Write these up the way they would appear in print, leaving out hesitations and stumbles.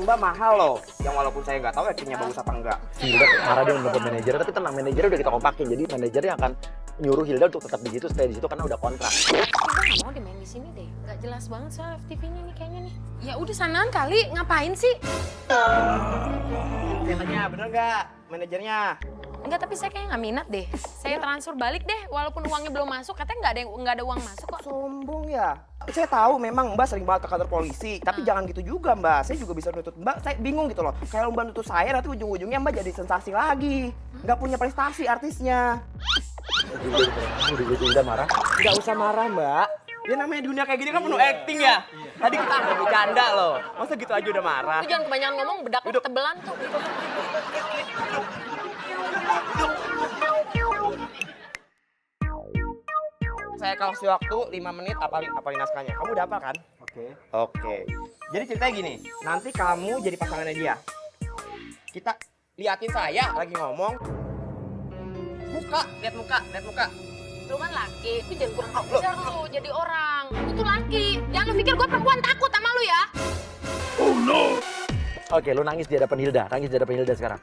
Mbak mahal loh. Yang walaupun saya nggak tahu actingnya bagus apa enggak. Hilda marah dia nelfon manajer, tapi tenang, manajer udah kita kompakin. Jadi manajernya akan nyuruh Hilda untuk tetap di situ, stay di situ karena udah kontrak. Gue nggak mau dimain di sini deh. Gak jelas banget soal FTV-nya nih kayaknya nih. Ya udah sanaan kali, ngapain sih? Katanya bener nggak manajernya? Enggak, tapi saya kayaknya nggak minat deh. Saya transfer balik deh, walaupun uangnya belum masuk. Katanya nggak ada uang masuk kok. Sombong ya. Saya tahu memang Mbak sering banget ke kantor polisi, tapi jangan gitu juga Mbak. Saya juga bisa nuntut Mbak. Saya bingung gitu loh. Kalau Mbak nuntut saya nanti ujung-ujungnya Mbak jadi sensasi lagi. Nggak punya prestasi artisnya. Hilda marah. Nggak usah marah Mbak. Ya namanya dunia kayak gini kan penuh acting ya. Tadi kita agak bercanda loh. Masa gitu aja udah marah? Lu jangan kebanyakan ngomong, bedak lu tebelan tuh. Saya kasih waktu 5 menit apalin naskahnya. Kamu udah apa kan? Oke. Jadi ceritanya gini, nanti kamu jadi pasangannya dia. Kita liatin saya lagi ngomong. Lihat muka. Lu kan laki, lu jangan kurang ajar lu jadi orang. Lu tuh laki, jangan lu pikir gue perempuan takut sama lu ya. Oke, lu nangis di hadapan Hilda. Nangis di hadapan Hilda sekarang.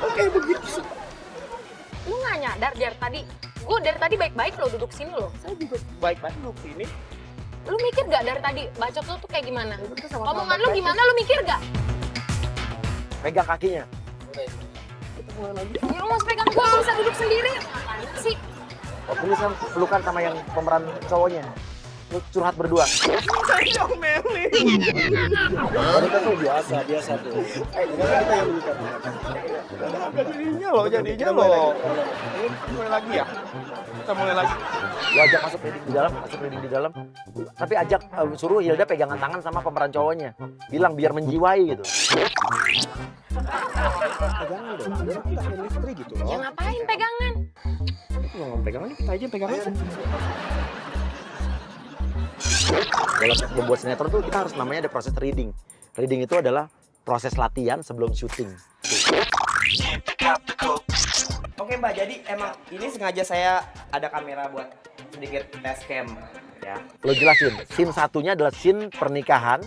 Oke, begitu. Lu nggak nyadar gue dari tadi baik-baik lo duduk sini lo. Saya juga baik-baik duduk sini. Lu mikir gak dari tadi bacot lu tuh kayak gimana? Omongan lu gimana, lu mikir gak? Pegang kakinya. Ya lu masih pegang gue, lu bisa duduk sendiri. Ngapain sih? Oh, lu kan pelukan sama yang pemeran cowoknya. Lu curhat berdua. Saya Meli. Wanita tuh biasa tuh. Jangan kita yang bukan. Jadinya loh. Ini mulai lagi ya? Kita mulai lagi. Lu ajak masuk reading di dalam. Tapi ajak suruh Hilda pegangan tangan sama pemeran cowoknya. Bilang biar menjiwai gitu. Pegangan dong. Biar kita chemistry gitu loh. Ya ngapain pegangan? Ngomong pegangan, kita aja pegangan. Dalam membuat sinetron tuh kita harus namanya ada proses reading. Reading itu adalah proses latihan sebelum syuting. Oke Mbak, jadi emang ini sengaja saya ada kamera buat sedikit test cam ya. Lo jelasin, scene satunya adalah scene pernikahan.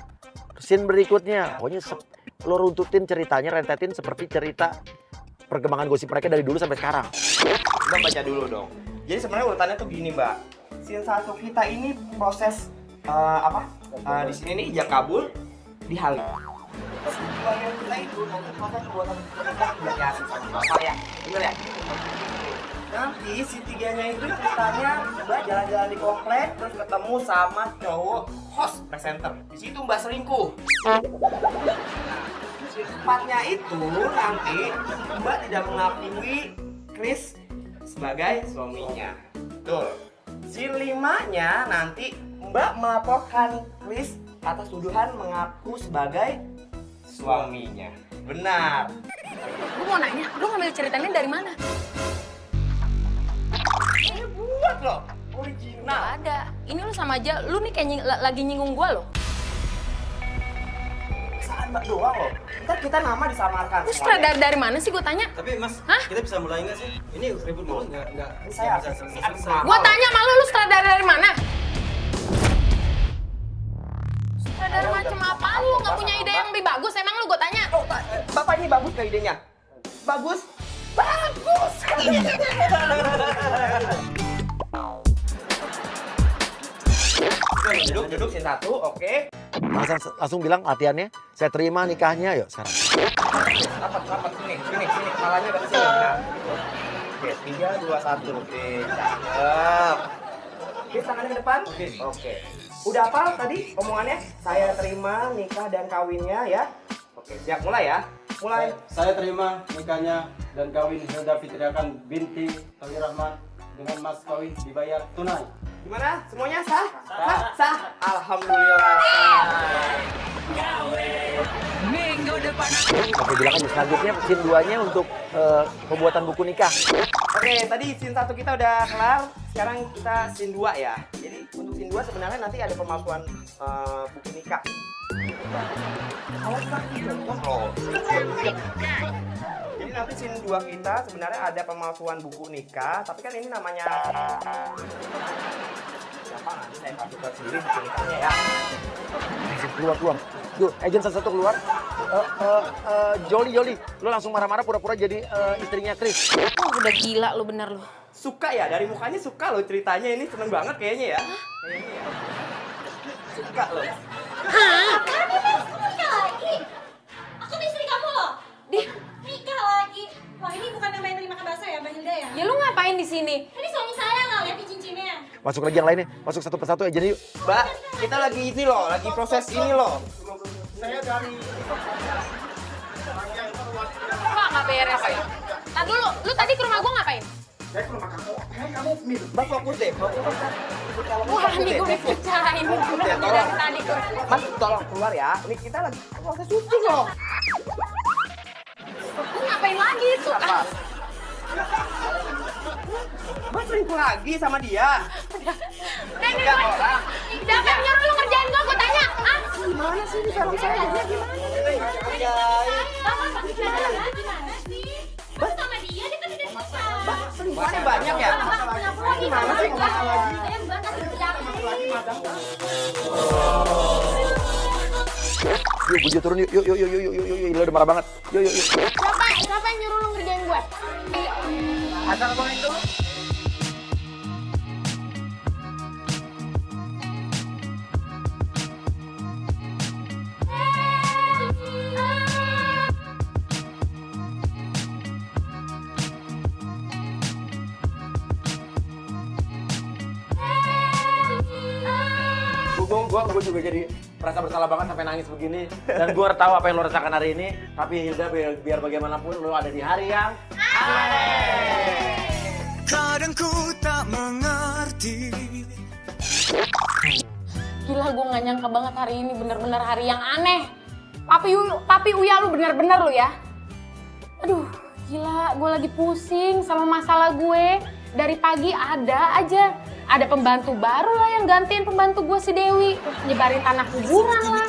Scene berikutnya, pokoknya lo runtutin ceritanya, rentetin seperti cerita perkembangan gosip mereka dari dulu sampai sekarang. Mbak baca dulu dong. Jadi sebenarnya urutannya tuh gini Mbak. Scene satu kita ini proses di sini nih ijab kabul di Halim. Bagian kita itu nanti proses pembuatan pernikahan ya sama bapak ya. Bener ya? Nanti si tiganya itu ceritanya Mbak jalan-jalan di komplek terus ketemu sama cowok host presenter. Di situ Mbak selingkuh. Si empatnya itu nanti Mbak tidak mengakui Chris sebagai suaminya. Betul. Si limanya nanti Mbak melaporkan Chris atas tuduhan mengaku sebagai suaminya. Benar. Gue mau nanya, lu ngambil ceritanya dari mana? Ini buat loh, Nggak original. ada. Ini lu sama aja, lu nih kayak lagi nyinggung gue loh. Kesalahan Mbak doang loh. Ntar kita nama disamarkan. Lu sutradara dari mana sih gue tanya? Tapi Mas, Hah? kita bisa mulai nggak sih? Ini ribut mulu nggak Saya bisa artis. selesai. Gue tanya sama lu sutradara dari mana? Sutradara macam apa lu? Nggak punya ide yang lebih bagus? Emang lu gue tanya? Oh, Bapak ini bagus gak idenya? Bagus? Bagus! Duduk scene satu, oke. Langsung bilang latihannya, saya terima nikahnya, yuk sekarang. Rapat, sini, kepalanya ke sini. Nah. Oke, 3, 2, 1. Oke, cakep. Oke, tangannya ke depan. Oke. Udah hafal tadi omongannya? Saya terima nikah dan kawinnya ya. Oke, siap mulai ya. Mulai. Saya terima nikahnya dan kawin Hilda Fitriakan binti Tauhid Rahman dengan mas kawin dibayar tunai. Gimana? Semuanya sah? Sah? Alhamdulillah sah. Oke, bilang aja selanjutnya scene 2-nya untuk pembuatan buku nikah. Oke, tadi scene 1 kita udah kelar. Sekarang kita scene 2 ya. Jadi untuk scene 2 sebenarnya nanti ada pemalsuan buku nikah. Awas kaki contoh loh. Jadi nanti scene 2 kita sebenarnya ada pemalsuan buku nikah, tapi kan ini namanya Gampang nanti saya masukkan sendiri ceritanya ya. Keluar. Yuk, agent satu keluar. Joli, lu langsung marah-marah pura-pura jadi istrinya Chris. Udah gila lu bener lu. Suka ya, dari mukanya suka loh ceritanya ini, seneng banget kayaknya ya. Kayaknya ya. Suka loh. Nikah lagi? Aku tuh istri kamu loh. Nikah lagi. Wah, ini bukan yang main terima bakso ya, Mbak Hilda ya? Ya lu ngapain di sini? Ini suami saya nggak lihat di cincinnya. Masuk lagi yang lainnya, masuk satu persatu agent yuk. Mbak, kita lagi ini loh, lagi proses ini loh. Wah, nggak beres ya. Nah dulu, lu tadi ke rumah gua ngapain? Mbak fokus deh, fokus. Wah, ini gue dipercayain. Dari tadi gue. Mas, tolong keluar ya. Ini kita lagi proses syuting loh. Lu ngapain lagi itu? Ah, Mas selingkuh lagi sama dia. Neng, siapa yang nyuruh lu ngerjain gua tanya. Ah, Gimana sih ini film saya aja gimana? Bapak pasti gimana sih? Bapak sama dia kan udah nikah. Selingkuhannya banyak ya? Gimana sih? Yuk, Bujo turun yuk. Lu udah marah banget. Yuk. siapa yang nyuruh lu ngerjain gue? Asal ngomong itu. Gue juga jadi merasa bersalah banget sampai nangis begini. Dan gue tahu apa yang lo rasakan hari ini. Tapi Hilda, biar bagaimanapun lo ada di hari yang Kadang ku tak mengerti. Gila, gue gak nyangka banget hari ini bener-bener hari yang aneh. Papi Uya lu bener-bener lu ya. Aduh, gila, gue lagi pusing sama masalah gue. Dari pagi ada aja. Ada pembantu baru lah yang gantiin pembantu gue si Dewi. Nyebarin tanah kuburan lah.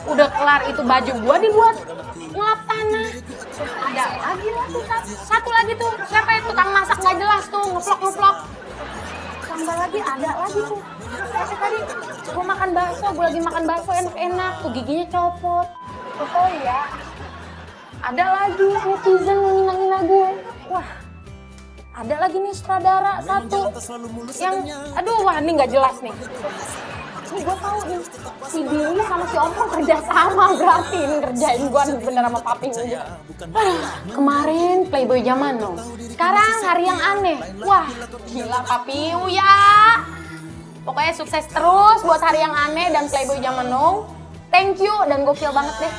Udah kelar itu baju gue dibuat ngelap tanah. Ada lagi lah tuh, satu lagi tuh. Siapa ya tukang masak gak jelas tuh, ngeplok-ngeplok. Tambah lagi, ada lagi tuh. Kayak tadi gue makan bakso, gue lagi makan bakso enak-enak. Tuh giginya copot. Oh iya, ada lagi netizen ngina-ngina gue. Wah, ada lagi nih sutradara satu yang, aduh wah ini nggak jelas nih. Ini gue tahu nih, si Billy sama si Ompong kerja sama berarti ini ngerjain gue bener sama papi gue. Kemarin Playboy zaman no, sekarang hari yang aneh. Wah gila papi Uya. Pokoknya sukses terus buat hari yang aneh dan Playboy zaman no. Thank you dan gokil banget deh.